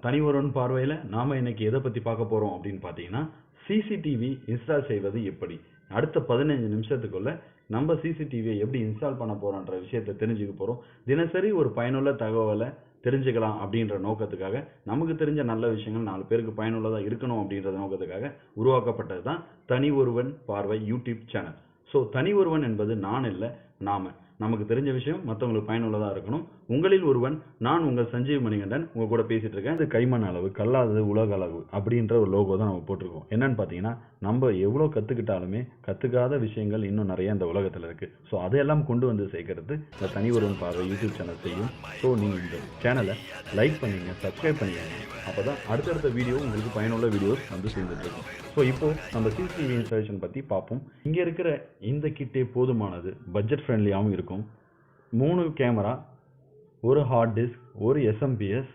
தனி ஒருவன் பார்வையில் நாம் இன்னைக்கு எதை பற்றி பார்க்க போகிறோம் அப்படின்னு பார்த்தீங்கன்னா, சிசிடிவி இன்ஸ்டால் செய்வது எப்படி. அடுத்த 15 நிமிஷத்துக்குள்ள நம்ம சிசிடிவியை எப்படி இன்ஸ்டால் பண்ண போகிறோன்ற விஷயத்தை தெரிஞ்சுக்க போகிறோம். தினசரி ஒரு பயனுள்ள தகவலை தெரிஞ்சுக்கலாம் அப்படின்ற நோக்கத்துக்காக, நமக்கு தெரிஞ்ச நல்ல விஷயங்கள் 4 பேருக்கு பயனுள்ளதாக இருக்கணும் அப்படின்ற நோக்கத்துக்காக உருவாக்கப்பட்டது தான் தனி ஒருவன் பார்வை யூடியூப் சேனல். ஸோ தனி ஒருவன் என்பது நான் இல்லை, நாம. நமக்கு தெரிஞ்ச விஷயம் மற்றவங்களுக்கு பயனுள்ளதாக இருக்கணும். உங்களில் ஒருவன் நான் உங்கள் சஞ்சீவ் மணிகண்டன் உங்க கூட பேசிட்டு இருக்கேன். இது கைமண் அளவு கல்லாதது உலக அளவு அப்படின்ற ஒரு லோகோ தான் நம்ம போட்டிருக்கோம். என்னன்னு பார்த்தீங்கன்னா, நம்ம எவ்வளோ கற்றுக்கிட்டாலுமே கற்றுக்காத விஷயங்கள் இன்னும் நிறைய இந்த உலகத்தில் இருக்குது. ஸோ அதையெல்லாம் கொண்டு வந்து சேர்க்கறது இந்த தனி ஒருவன் பார்வை யூடியூப் சேனல் செய்யும். ஸோ நீங்கள் இந்த சேனலை லைக் பண்ணிங்க, சப்ஸ்கிரைப் பண்ணிக்கோங்க. அப்போ தான் அடுத்தடுத்த வீடியோ உங்களுக்கு பயனுள்ள வீடியோஸ் வந்து சேர்ந்துட்டு இருக்கும். ஸோ இப்போ நம்ம சிசிடிவி இன்ஸ்டாலேஷன் பற்றி பார்ப்போம். இங்கே இருக்கிற இந்த கிட்டே போதுமானது, பட்ஜெட் ஃப்ரெண்ட்லியாகவும் இருக்கும். 3 கேமரா, ஒரு ஹார்ட் டிஸ்க், ஒரு எஸ்எம்பிஎஸ்,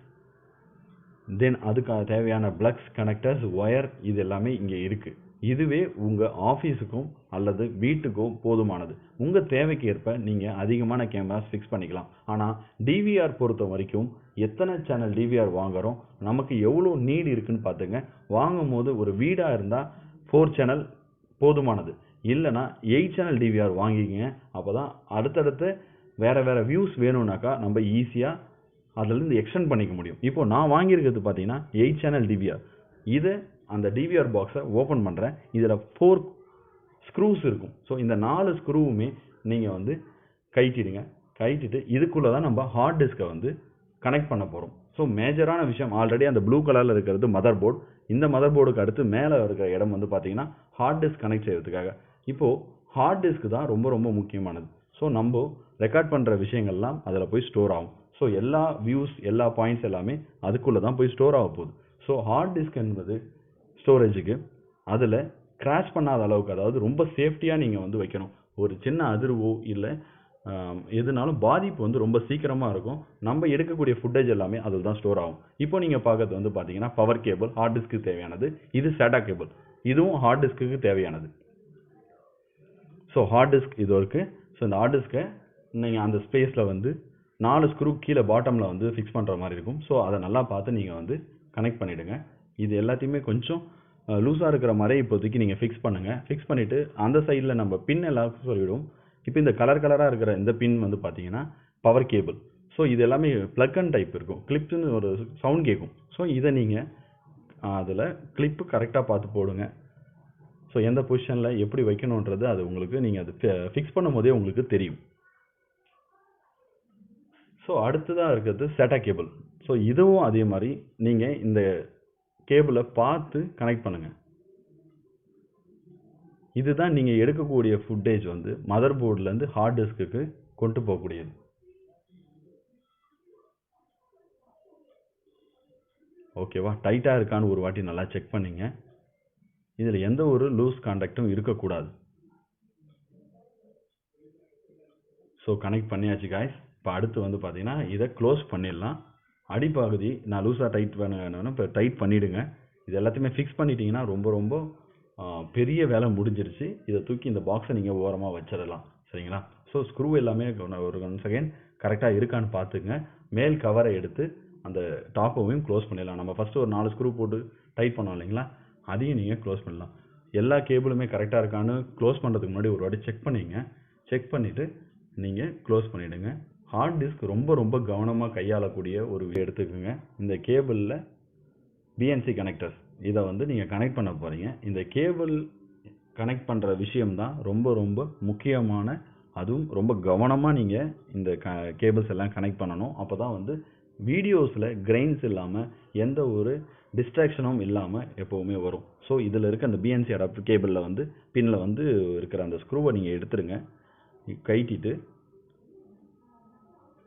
தென் அதுக்காக தேவையான பிளக்ஸ், கனெக்டர்ஸ், ஒயர், இது எல்லாமே இங்கே இருக்குது. இதுவே உங்கள் ஆஃபீஸுக்கும் அல்லது வீட்டுக்கும் போதுமானது. உங்கள் தேவைக்கு ஏற்ப நீங்கள் அதிகமான கேமராஸ் ஃபிக்ஸ் பண்ணிக்கலாம். ஆனால் டிவிஆர் பொறுத்த வரைக்கும் எத்தனை சேனல் டிவிஆர் வாங்குகிறோம், நமக்கு எவ்வளோ நீட் இருக்குன்னு பார்த்துங்க. வாங்கும் போது ஒரு வீடாக இருந்தால் 4 சேனல் போதுமானது, இல்லைனா 8 சேனல் டிவிஆர் வாங்கிக்கங்க. அப்போ தான் அடுத்தடுத்து வேறு வியூஸ் வேணும்னாக்கா நம்ம ஈஸியாக அதுலேருந்து எக்ஸ்டெண்ட் பண்ணிக்க முடியும். இப்போ நான் வாங்கியிருக்கிறது பார்த்தீங்கன்னா 8 சேனல் டிவிஆர். இதை அந்த டிவிஆர் பாக்ஸை ஓப்பன் பண்ணுறேன். இதில் 4 ஸ்க்ரூஸ் இருக்கும். ஸோ இந்த 4 ஸ்க்ரூவுமே நீங்கள் வந்து கழட்டிட்டு இதுக்குள்ளே தான் நம்ம ஹார்ட் டிஸ்கை வந்து கனெக்ட் பண்ண போகிறோம். ஸோ மேஜரான விஷயம், ஆல்ரெடி அந்த ப்ளூ கலரில் இருக்கிறது மதர் போர்டு. இந்த மதர் போர்டுக்கு அடுத்து மேலே இருக்கிற இடம் வந்து பார்த்தீங்கன்னா ஹார்ட் டிஸ்க் கனெக்ட் செய்யறதுக்காக. இப்போது ஹார்ட் டிஸ்க் தான் ரொம்ப ரொம்ப முக்கியமானது. ஸோ நம்ம ரெக்கார்ட் பண்ணுற விஷயங்கள்லாம் அதில் போய் ஸ்டோர் ஆகும். ஸோ எல்லா வியூஸ், எல்லா பாயிண்ட்ஸ் எல்லாமே அதுக்குள்ளே தான் போய் ஸ்டோர் ஆக போகுது. ஸோ ஹார்ட் டிஸ்க் என்பது ஸ்டோரேஜுக்கு அதில் கிராஷ் பண்ணாத அளவுக்கு, அதாவது ரொம்ப சேஃப்டியாக நீங்கள் வந்து வைக்கணும். ஒரு சின்ன அதிர்வோ இல்லை எதுனாலும் பாதிப்பு வந்து ரொம்ப சீக்கிரமாக இருக்கும். நம்ம எடுக்கக்கூடிய ஃபுட்டேஜ் எல்லாமே அதில் தான் ஸ்டோர் ஆகும். இப்போ நீங்கள் பார்க்கறது வந்து பார்த்தீங்கன்னா பவர் கேபிள், ஹார்ட் டிஸ்க்கு தேவையானது. இது SATA கேபிள், இதுவும் ஹார்ட் டிஸ்க்கு தேவையானது. ஸோ ஹார்ட் டிஸ்க் இது இருக்குது. ஸோ இந்த ஹார்ட் டிஸ்க்கை நீங்கள் அந்த ஸ்பேஸில் வந்து 4 ஸ்க்ரூ கீழே பாட்டமில் வந்து ஃபிக்ஸ் பண்ணுற மாதிரி இருக்கும். ஸோ அதை நல்லா பார்த்து நீங்கள் வந்து கனெக்ட் பண்ணிவிடுங்க. இது எல்லாத்தையுமே கொஞ்சம் லூஸாக இருக்கிற மாதிரி இப்போதைக்கு நீங்கள் ஃபிக்ஸ் பண்ணுங்கள். ஃபிக்ஸ் பண்ணிவிட்டு அந்த சைடில் நம்ம பின் எல்லாருக்கும் சொல்லிவிடுவோம். இப்போ இந்த கலராக இருக்கிற இந்த பின் வந்து பார்த்தீங்கன்னா பவர் கேபிள். ஸோ இது எல்லாமே ப்ளக் அண்ட் டைப் இருக்கும். கிளிப்னு ஒரு சவுண்ட் கேட்கும். ஸோ இதை நீங்கள் அதில் கிளிப்பு கரெக்டாக பார்த்து போடுங்க. ஸோ எந்த பொசிஷனில் எப்படி வைக்கணுன்றது அது உங்களுக்கு நீங்கள் அது ஃபிக்ஸ் பண்ணும் போதே உங்களுக்கு தெரியும். ஸோ அடுத்ததாக இருக்கிறது SATA கேபிள். ஸோ இதுவும் அதே மாதிரி நீங்கள் இந்த கேபிளை பார்த்து கனெக்ட் பண்ணுங்கள். இதுதான் நீங்கள் எடுக்கக்கூடிய ஃபுட்டேஜ் வந்து மதர் போர்ட்லேருந்து ஹார்ட் டிஸ்க்கு கொண்டு போகக்கூடியது. ஓகேவா? டைட்டாக இருக்கான்னு ஒரு வாட்டி நல்லா செக் பண்ணிங்க. இதில் எந்த ஒரு லூஸ் கான்டாக்டும் இருக்கக்கூடாது. ஸோ கனெக்ட் பண்ணியாச்சு காய்ஸ். இப்போ அடுத்து வந்து பார்த்தீங்கன்னா இதை க்ளோஸ் பண்ணிடலாம். அடிப்பகுதி நான் லூஸாக டைட் பண்ணணும். இப்போ டைட் பண்ணிவிடுங்க. இது எல்லாத்தையுமே ஃபிக்ஸ் பண்ணிட்டீங்கன்னா ரொம்ப ரொம்ப பெரிய வேலை முடிஞ்சிருச்சு. இதை தூக்கி இந்த பாக்ஸை நீங்கள் ஓரமாக வச்சிடலாம். சரிங்களா? ஸோ ஸ்க்ரூ எல்லாமே ஒரு 1 செகண்ட் கரெக்டாக இருக்கான்னு பார்த்துங்க. மேல் கவரை எடுத்து அந்த டாப்பையும் க்ளோஸ் பண்ணிடலாம். நம்ம ஃபஸ்ட்டு ஒரு 4 ஸ்க்ரூ போட்டு டைட் பண்ணோம் இல்லைங்களா, அதையும் நீங்கள் க்ளோஸ் பண்ணலாம். எல்லா கேபிளுமே கரெக்டாக இருக்கான்னு க்ளோஸ் பண்ணுறதுக்கு முன்னாடி ஒரு வாட்டி செக் பண்ணிங்க. செக் பண்ணிவிட்டு நீங்கள் க்ளோஸ் பண்ணிவிடுங்க. ஹார்ட் டிஸ்க் ரொம்ப ரொம்ப கவனமாக கையாளக்கூடிய ஒரு எடுத்துக்கோங்க. இந்த கேபிளில் பிஎன்சி கனெக்டர்ஸ், இதை வந்து நீங்கள் கனெக்ட் பண்ண போகிறீங்க. இந்த கேபிள் கனெக்ட் பண்ணுற விஷயம்தான் ரொம்ப ரொம்ப முக்கியமான. அதுவும் ரொம்ப கவனமாக நீங்கள் இந்த கேபிள்ஸ் எல்லாம் கனெக்ட் பண்ணணும். அப்போ தான் வந்து வீடியோஸில் கிரெயின்ஸ் இல்லாமல் எந்த ஒரு டிஸ்ட்ராக்ஷனும் இல்லாமல் எப்போவுமே வரும். ஸோ இதில் இருக்க அந்த பிஎன்சி அடாப்டர் கேபிளில் வந்து பின்னில் வந்து இருக்கிற அந்த ஸ்க்ரூவை நீங்கள் எடுத்துருங்க. கழட்டிட்டு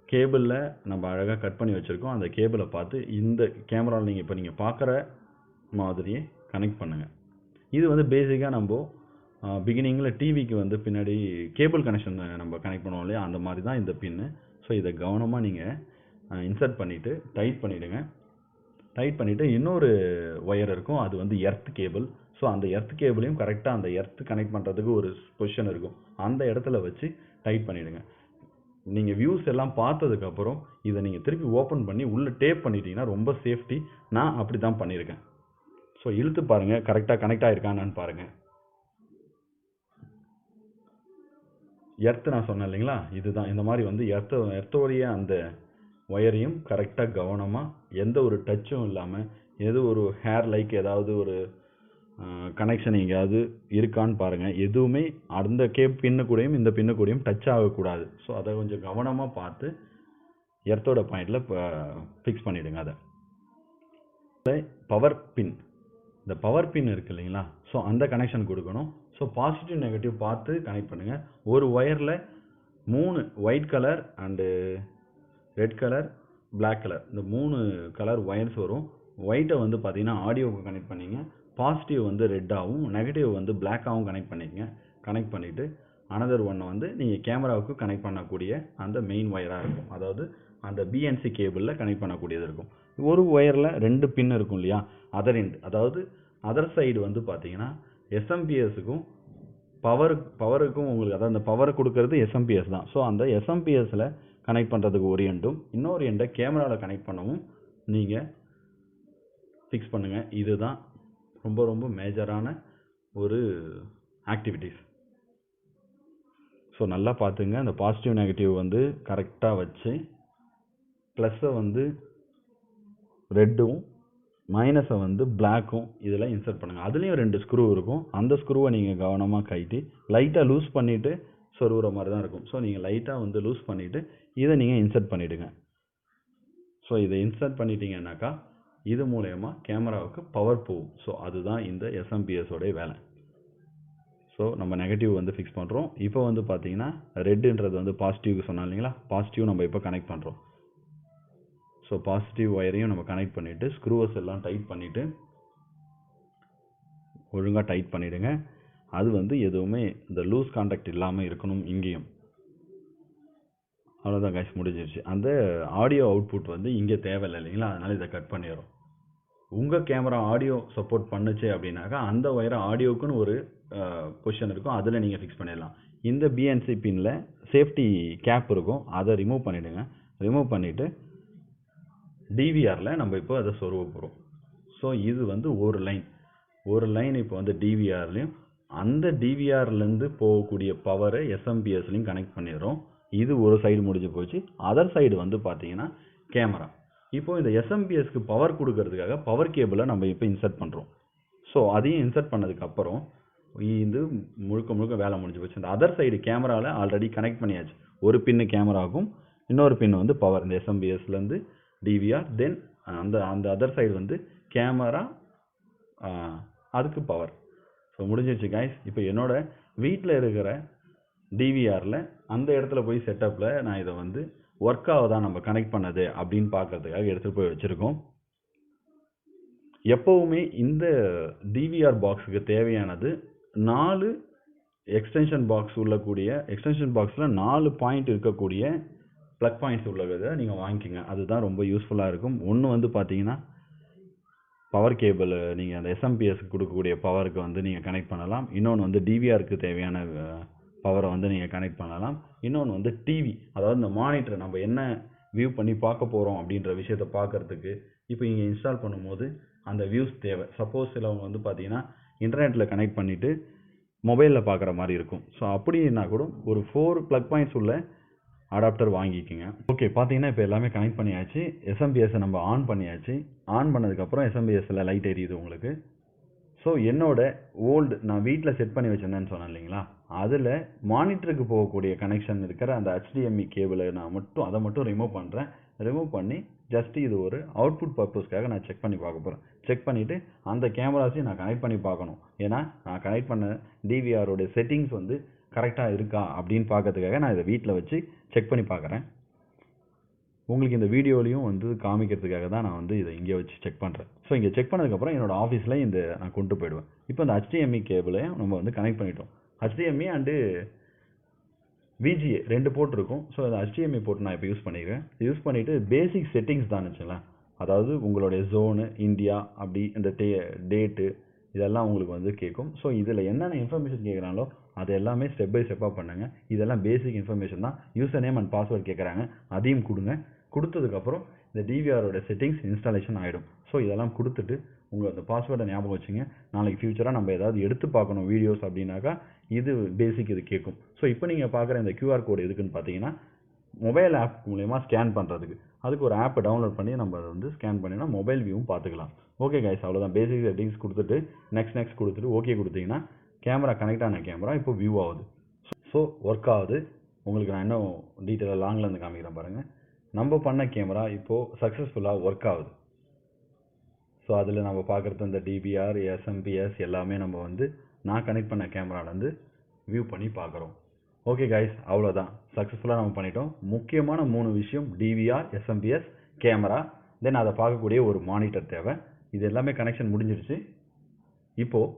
கேபிளில் நம்ம அழகாக கட் பண்ணி வச்சுருக்கோம். அந்த கேபிளை பார்த்து இந்த கேமராவில் நீங்கள் பார்க்குற மாதிரியே கனெக்ட் பண்ணுங்கள். இது வந்து பேசிக்காக நம்ம பிகினிங்கில் டிவிக்கு வந்து பின்னாடி கேபிள் கனெக்ஷன் நம்ம கனெக்ட் பண்ணுவோம் இல்லையா, அந்த மாதிரி தான் இந்த பின்னு. ஸோ இதை கவனமாக நீங்கள் இன்சர்ட் பண்ணிவிட்டு டைட் பண்ணிவிடுங்க. டைட் பண்ணிவிட்டு இன்னொரு ஒயர் இருக்கும், அது வந்து எர்த் கேபிள். ஸோ அந்த எர்த் கேபிளையும் கரெக்டாக அந்த எர்த் கனெக்ட் பண்ணுறதுக்கு ஒரு பொசிஷன் இருக்கும், அந்த இடத்துல வச்சு டைட் பண்ணிவிடுங்க. நீங்கள் வியூஸ் எல்லாம் பார்த்ததுக்கப்புறம் இதை நீங்கள் திருப்பி ஓப்பன் பண்ணி உள்ளே டேப் பண்ணிட்டீங்கன்னா ரொம்ப சேஃப்டி. நான் அப்படி தான் பண்ணியிருக்கேன். ஸோ இழுத்து பாருங்கள், கரெக்டாக கனெக்ட் ஆகிருக்கான்னு பாருங்கள். எர்த்து நான் சொன்னேன் இல்லைங்களா, இதுதான். இந்த மாதிரி வந்து எர்த்தோடைய அந்த ஒயரையும் கரெக்டாக கவனமாக, எந்த ஒரு டச்சும் இல்லாமல், எது ஒரு ஹேர் லைக் ஏதாவது ஒரு கனெக்ஷன் எங்கேயாவது இருக்கான்னு பாருங்கள். எதுவுமே அந்த பின்னு கூடயும் இந்த பின்னு கூடயும் டச் ஆகக்கூடாது. ஸோ அதை கொஞ்சம் கவனமாக பார்த்து எர்த்தோட பாயிண்டில் ஃபிக்ஸ் பண்ணிவிடுங்க. அதை பவர் பின், இந்த பவர் பின் இருக்குது இல்லைங்களா, ஸோ அந்த கனெக்ஷன் கொடுக்கணும். ஸோ பாசிட்டிவ் நெகட்டிவ் பார்த்து கனெக்ட் பண்ணுங்கள். ஒரு ஒயரில் 3 white colour and red colour, black colour, இந்த 3 கலர் ஒயர்ஸ் வரும். ஒயிட்டை வந்து பார்த்தீங்கன்னா ஆடியோவுக்கு கனெக்ட் பண்ணிங்க, பாசிட்டிவ் வந்து ரெட்டாகவும் நெகட்டிவ் வந்து பிளாக்காகவும் கனெக்ட் பண்ணிக்கங்க. கனெக்ட் பண்ணிவிட்டு அனதர் ஒன்னை வந்து நீங்கள் கேமராவுக்கு கனெக்ட் பண்ணக்கூடிய அந்த மெயின் ஒயராக இருக்கும், அதாவது அந்த பிஎன்சி கேபிளில் கனெக்ட் பண்ணக்கூடியது இருக்கும். ஒரு ஒயரில் 2 பின் இருக்கும் இல்லையா, அதர் எண்ட், அதாவது அதர் சைடு வந்து பார்த்தீங்கன்னா எஸ்எம்பிஎஸுக்கும் பவருக்கும் உங்களுக்கு, அதாவது அந்த பவரை கொடுக்கறது எஸ்எம்பிஎஸ் தான். ஸோ அந்த எஸ்எம்பிஎஸில் கனெக்ட் பண்ணுறதுக்கு ஒரு எண்டும், இன்னொரு எண்டை கேமராவில் கனெக்ட் பண்ணவும் நீங்கள் ஃபிக்ஸ் பண்ணுங்கள். இதுதான் ரொம்ப ரொம்ப மேஜரான ஒரு ஆக்டிவிட்டீஸ். ஸோ நல்லா பார்த்துங்க. அந்த பாசிட்டிவ் நெகட்டிவ் வந்து கரெக்டாக வச்சு, ப்ளஸ்ஸை வந்து ரெட்டும் மைனஸை வந்து பிளாக்கும் இதில் இன்சர்ட் பண்ணுங்கள். அதுலேயும் 2 ஸ்க்ரூ இருக்கும். அந்த ஸ்க்ரூவை நீங்கள் கவனமாக கைட்டி லைட்டாக லூஸ் பண்ணிவிட்டு சொருகிற மாதிரி தான் இருக்கும். ஸோ நீங்கள் லைட்டாக வந்து லூஸ் பண்ணிவிட்டு இதை நீங்கள் இன்சர்ட் பண்ணிவிடுங்க. ஸோ இதை இன்சர்ட் பண்ணிட்டீங்கன்னாக்கா இது மூலயமா கேமராவுக்கு பவர் போகும். ஸோ அதுதான் இந்த எஸ்எம்பிஎஸோடைய வேலை. ஸோ நம்ம நெகட்டிவ் வந்து ஃபிக்ஸ் பண்ணுறோம். இப்போ வந்து பார்த்தீங்கன்னா ரெட்டுன்றது வந்து பாசிட்டிவ்க்கு சொன்னோம் இல்லைங்களா, பாசிட்டிவ் நம்ம இப்போ கனெக்ட் பண்ணுறோம். ஸோ பாசிட்டிவ் ஒயரையும் நம்ம கனெக்ட் பண்ணிவிட்டு ஸ்க்ரூவஸ் எல்லாம் டைட் பண்ணிவிட்டு ஒழுங்காக டைட் பண்ணிவிடுங்க. அது வந்து எதுவுமே இந்த லூஸ் கான்டாக்ட் இல்லாமல் இருக்கணும் இங்கேயும். அவ்வளோதான் கைஸ், முடிஞ்சிருச்சு. அந்த ஆடியோ அவுட்புட் வந்து இங்கே தேவையில்லை இல்லைங்களா, அதனால் இதை கட் பண்ணிடுறோம். உங்கள் கேமரா ஆடியோ சப்போர்ட் பண்ணுச்சு அப்படின்னாக்கா அந்த ஒயரை ஆடியோக்குன்னு ஒரு பொசிஷன் இருக்கும், அதில் நீங்கள் ஃபிக்ஸ் பண்ணிடலாம். இந்த பிஎன்சி பின்னில் சேஃப்டி கேப் இருக்கும், அதை ரிமூவ் பண்ணிவிடுங்க. ரிமூவ் பண்ணிவிட்டு டிவிஆரில் நம்ம இப்போ அதை சொருவ போகிறோம். ஸோ இது வந்து ஒரு லைன் இப்போ வந்து டிவிஆர்லையும், அந்த டிவிஆர்லேருந்து போகக்கூடிய பவரை எஸ்எம்பிஎஸ்லையும் கனெக்ட் பண்ணிடுறோம். இது ஒரு சைடு முடிஞ்சு போச்சு. அதர் சைடு வந்து பார்த்தீங்கன்னா கேமரா. இப்போ இந்த எஸ்எம்பிஎஸ்க்கு பவர் கொடுக்கறதுக்காக பவர் கேபிளை நம்ம இப்போ இன்சர்ட் பண்ணுறோம். ஸோ அதையும் இன்சர்ட் பண்ணதுக்கப்புறம் இது முழுக்க வேலை முடிஞ்சு போச்சு. இந்த அதர் சைடு கேமராவில் ஆல்ரெடி கனெக்ட் பண்ணியாச்சு. ஒரு பின்னு கேமராவுக்கும், இன்னொரு பின்னு வந்து பவர், இந்த எஸ்எம்பிஎஸ்லேருந்து டிவிஆர், தென் அந்த அதர் சைடு வந்து கேமரா, அதுக்கு பவர். ஸோ முடிஞ்சிருச்சு கைஸ். இப்போ என்னோட வீட்டில் இருக்கிற டிவிஆரில் அந்த இடத்துல போய் செட்டப்பில் நான் இதை வந்து ஒர்க் ஆகுதா நம்ம கனெக்ட் பண்ணது அப்படின்னு பார்க்கறதுக்காக எடுத்துகிட்டு போய் வச்சுருக்கோம். எப்போவுமே இந்த டிவிஆர் பாக்ஸுக்கு தேவையானது 4 எக்ஸ்டென்ஷன் பாக்ஸில் 4 பாயிண்ட் இருக்கக்கூடிய ப்ளக் பாயிண்ட்ஸ் உள்ளதை நீங்கள் வாங்கிக்கோங்க. அதுதான் ரொம்ப யூஸ்ஃபுல்லாக இருக்கும். ஒன்று வந்து பார்த்தீங்கன்னா பவர் கேபிள், நீங்கள் அந்த எஸ்எம்பிஎஸ்க்கு கொடுக்கக்கூடிய பவருக்கு வந்து நீங்கள் கனெக்ட் பண்ணலாம். இன்னொன்று வந்து டிவிஆருக்கு தேவையான பவரை வந்து நீங்கள் கனெக்ட் பண்ணலாம். இன்னொன்று வந்து டிவி, அதாவது இந்த மானிட்டர் நம்ம என்ன வியூ பண்ணி பார்க்க போகிறோம் அப்படின்ற விஷயத்தை பார்க்கறதுக்கு இப்போ இங்கே இன்ஸ்டால் பண்ணும்போது அந்த வியூஸ் தேவை. சப்போஸ் சிலவங்க வந்து பார்த்தீங்கன்னா இன்டர்நெட்டில் கனெக்ட் பண்ணிவிட்டு மொபைலில் பார்க்குற மாதிரி இருக்கும். ஸோ அப்படின்னா கூட ஒரு 4 ப்ளக் பாயிண்ட்ஸ் உள்ள அடாப்டர் வாங்கிக்கோங்க. ஓகே, பார்த்தீங்கன்னா இப்போ எல்லாமே கனெக்ட் பண்ணியாச்சு. எஸ்எம்பிஎஸ்ஸை நம்ம ஆன் பண்ணியாச்சு. ஆன் பண்ணதுக்கப்புறம் எஸ்எம்பிஎஸ்ஸில் லைட் எரியுது உங்களுக்கு. ஸோ என்னோட நான் வீட்டில் செட் பண்ணி வச்சிருந்தேன்னு சொன்னேன் இல்லைங்களா, அதில் மானிட்டருக்கு போகக்கூடிய கனெக்ஷன் இருக்கிற அந்த HDMI கேபிளை அதை மட்டும் ரிமூவ் பண்ணுறேன். ரிமூவ் பண்ணி ஜஸ்ட் இது ஒரு அவுட்புட் பர்பஸ்க்காக நான் செக் பண்ணி பார்க்க போகிறேன். செக் பண்ணிவிட்டு அந்த கேமராஸையும் நான் கனெக்ட் பண்ணி பார்க்கணும். ஏன்னா நான் கனெக்ட் பண்ண டிவிஆரோட செட்டிங்ஸ் வந்து கரெக்டாக இருக்கா அப்படின்னு பார்க்கறதுக்காக நான் இதை வீட்டில் வச்சு செக் பண்ணி பார்க்குறேன். உங்களுக்கு இந்த வீடியோலையும் வந்து காமிக்கிறதுக்காக தான் நான் வந்து இதை இங்கே வச்சு செக் பண்ணுறேன். ஸோ இங்கே செக் பண்ணதுக்கப்புறம் என்னோட ஆஃபீஸில் நான் கொண்டு போயிடுவேன். இப்போ இந்த HDMI கேபிளையும் நம்ம வந்து கனெக்ட் பண்ணிட்டோம். HDMI அண்டு VGA 2 போர்ட் இருக்கும். ஸோ அந்த HDMI போர்ட் நான் இப்போ யூஸ் பண்ணிக்கிறேன். யூஸ் பண்ணிவிட்டு பேசிக் செட்டிங்ஸ் தான் வச்சுங்களேன். அதாவது உங்களுடைய ஜோனு, இந்தியா, அப்படி இந்த டேட்டு, இதெல்லாம் உங்களுக்கு வந்து கேட்கும். ஸோ இதில் என்னென்ன இன்ஃபர்மேஷன் கேட்குறாங்களோ அது எல்லாமே ஸ்டெப் பை ஸ்டெப்பாக பண்ணுங்கள். இதெல்லாம் பேசிக் இன்ஃபர்மேஷன் தான். யூசர் நேம் அண்ட் பாஸ்வேர்ட் கேட்குறாங்க, அதையும் கொடுங்க. கொடுத்ததுக்கப்புறம் இந்த டிவிஆரோட செட்டிங்ஸ் இன்ஸ்டாலேஷன் ஆகிடும். ஸோ இதெல்லாம் கொடுத்துட்டு உங்கள் அந்த பாஸ்வேர்டை ஞாபகம் வச்சுங்க. நாளைக்கு ஃபியூச்சராக நம்ம ஏதாவது எடுத்து பார்க்கணும் வீடியோஸ் அப்படின்னாக்கா இது பேசிக் இது கேட்கும். ஸோ இப்போ நீங்கள் பார்க்குற இந்த QR கோடு எதுக்குன்னு பார்த்தீங்கன்னா மொபைல் ஆப் மூலயமா ஸ்கேன் பண்ணுறதுக்கு. அதுக்கு ஒரு ஆப்பை டவுன்லோட் பண்ணி நம்ம அதை வந்து ஸ்கேன் பண்ணினா மொபைல் வியூவும் பார்த்துக்கலாம். ஓகே கைஸ், அவ்வளோதான். பேசிக் செட்டிங்ஸ் கொடுத்துட்டு நெக்ஸ்ட் கொடுத்துட்டு ஓகே கொடுத்தீங்கன்னா கேமரா கனெக்ட் ஆன கேமரா இப்போ வியூ ஆகுது. ஸோ ஒர்க் ஆகுது. உங்களுக்கு நான் இன்னும் டீட்டெயிலாக லாங்லேருந்து காமிக்கிறேன் பாருங்கள். நம்ம பண்ண கேமரா இப்போது சக்ஸஸ்ஃபுல்லாக ஒர்க் ஆகுது. ஸோ அதில் நம்ம பார்க்குறது இந்த DVR, SMPS எல்லாமே நம்ம வந்து நான் கனெக்ட் பண்ண கேமராலேருந்து வியூ பண்ணி பார்க்குறோம். ஓகே கைஸ், அவ்வளோதான். சக்ஸஸ்ஃபுல்லாக நம்ம பண்ணிட்டோம். முக்கியமான 3 விஷயம் DVR, SMPS, கேமரா, தென் அதை பார்க்கக்கூடிய ஒரு மானிட்டர் தேவை. இது எல்லாமே கனெக்ஷன் முடிஞ்சிருச்சு. இப்போது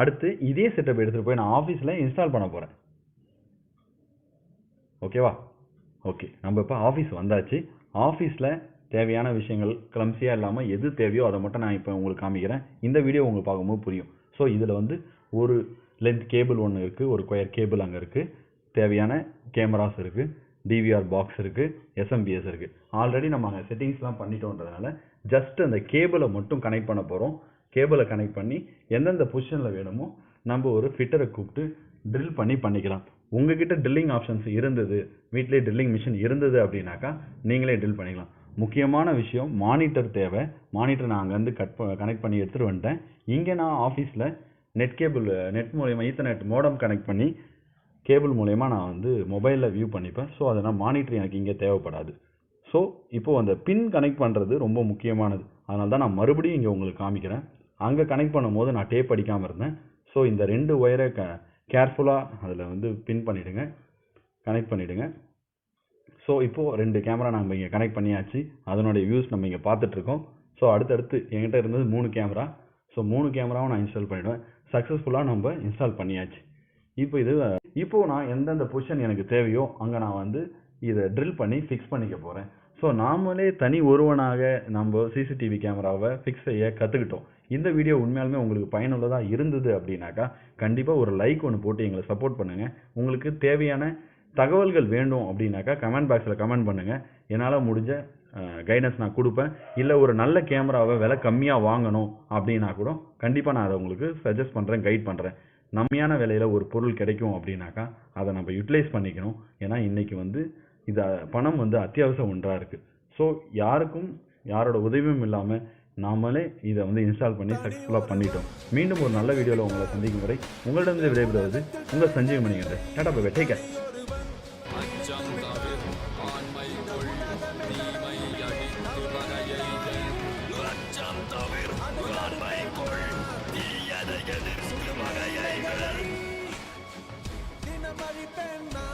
அடுத்து இதே செட்டப் எடுத்துகிட்டு போய் நான் ஆஃபீஸில் இன்ஸ்டால் பண்ண போகிறேன். ஓகேவா? ஓகே, நம்ம இப்போ ஆஃபீஸ் வந்தாச்சு. ஆஃபீஸில் தேவையான விஷயங்கள் கிளம்ஸியாக இல்லாமல் எது தேவையோ அதை மட்டும் நான் இப்போ உங்களுக்கு காமிக்கிறேன். இந்த வீடியோ உங்களுக்கு பார்க்கும்போது புரியும். ஸோ இதில் வந்து ஒரு லென்த் கேபிள் ஒன்று இருக்குது, ஒரு கொயர் கேபிள் அங்கே இருக்குது, தேவையான கேமராஸ் இருக்குது, DVR பாக்ஸ் இருக்குது, SMPS இருக்குது. ஆல்ரெடி நம்ம அங்கே செட்டிங்ஸ்லாம் பண்ணிட்டோன்றதுனால ஜஸ்ட் அந்த கேபிளை மட்டும் கனெக்ட் பண்ண போகிறோம். கேபிளை கனெக்ட் பண்ணி எந்தெந்த பொசிஷனில் வேணுமோ நம்ம ஒரு ஃபிட்டரை கூப்பிட்டு ட்ரில் பண்ணிக்கலாம். உங்ககிட்ட ட்ரில்லிங் ஆப்ஷன்ஸ் இருந்தது, வீட்டிலே ட்ரில்லிங் மிஷின் இருந்தது அப்படின்னாக்கா நீங்களே ட்ரில் பண்ணிக்கலாம். முக்கியமான விஷயம் மானிட்டர் தேவை. மானிட்டர் நான் அங்கேருந்து கனெக்ட் பண்ணி எடுத்துகிட்டு வந்துட்டேன். இங்கே நான் ஆஃபீஸில் நெட் மூலயமா ஈத்தர்நெட் மோடம் கனெக்ட் பண்ணி கேபிள் மூலயமா நான் வந்து மொபைலில் வியூ பண்ணிப்பேன். ஸோ அதனால் மானிட்டர் எனக்கு இங்கே தேவைப்படாது. ஸோ இப்போது அந்த பின் கனெக்ட் பண்ணுறது ரொம்ப முக்கியமானது. அதனால தான் நான் மறுபடியும் இங்கே உங்களுக்கு காமிக்கிறேன். அங்கே கனெக்ட் பண்ணும்போது நான் டேப் அடிக்காமல் இருந்தேன். ஸோ இந்த 2 ஒயரை கேர்ஃபுல்லாக அதில் வந்து பின் பண்ணிவிடுங்க, கனெக்ட் பண்ணிவிடுங்க. ஸோ இப்போது 2 கேமரா நம்ம இங்கே கனெக்ட் பண்ணியாச்சு. அதனுடைய வியூஸ் நம்ம இங்கே பார்த்துட்ருக்கோம். ஸோ அடுத்தடுத்து என்கிட்ட இருந்தது 3 கேமரா. ஸோ 3 கேமராவும் நான் இன்ஸ்டால் பண்ணிவிடுவேன். சக்ஸஸ்ஃபுல்லாக நம்ம இன்ஸ்டால் பண்ணியாச்சு. இப்போது நான் எந்தெந்த பொசிஷன் எனக்கு தேவையோ அங்கே நான் வந்து இதை ட்ரில் பண்ணி ஃபிக்ஸ் பண்ணிக்க போகிறேன். ஸோ நாமளே தனி ஒருவனாக நம்ம CCTV கேமராவை ஃபிக்ஸ் செய்ய கற்றுக்கிட்டோம். இந்த வீடியோ உண்மையாலுமே உங்களுக்கு பயனுள்ளதாக இருந்தது அப்படின்னாக்கா கண்டிப்பாக ஒரு லைக் ஒன்று போட்டு எங்களை சப்போர்ட் பண்ணுங்கள். உங்களுக்கு தேவையான தகவல்கள் வேண்டும் அப்படின்னாக்கா கமெண்ட் பாக்ஸில் கமெண்ட் பண்ணுங்கள். என்னால் முடிஞ்ச கைடன்ஸ் நான் கொடுப்பேன். இல்லை ஒரு நல்ல கேமராவை விலை கம்மியாக வாங்கணும் அப்படின்னா கூட கண்டிப்பாக நான் அதை உங்களுக்கு சஜஸ்ட் பண்ணுறேன், கைட் பண்ணுறேன். கம்மியான விலையில் ஒரு பொருள் கிடைக்கும் அப்படின்னாக்கா அதை நம்ம யூட்டிலைஸ் பண்ணிக்கணும். ஏன்னா இன்றைக்கி வந்து இது பணம் வந்து அத்தியாவசிய ஒன்றாக இருக்குது. ஸோ யாரோட உதவியும் இல்லாமல் நாமளே இதை வந்து இன்ஸ்டால் பண்ணி சக்ஸஸ்ஃபுல்லாக பண்ணிட்டோம். மீண்டும் ஒரு நல்ல வீடியோவில் உங்களை சந்திக்கும் வரை உங்களிடம் விடைபெறுவது உங்கள் Sanjeev Manikandan. Tata bye bye, take care. தினமறி பெண்ணா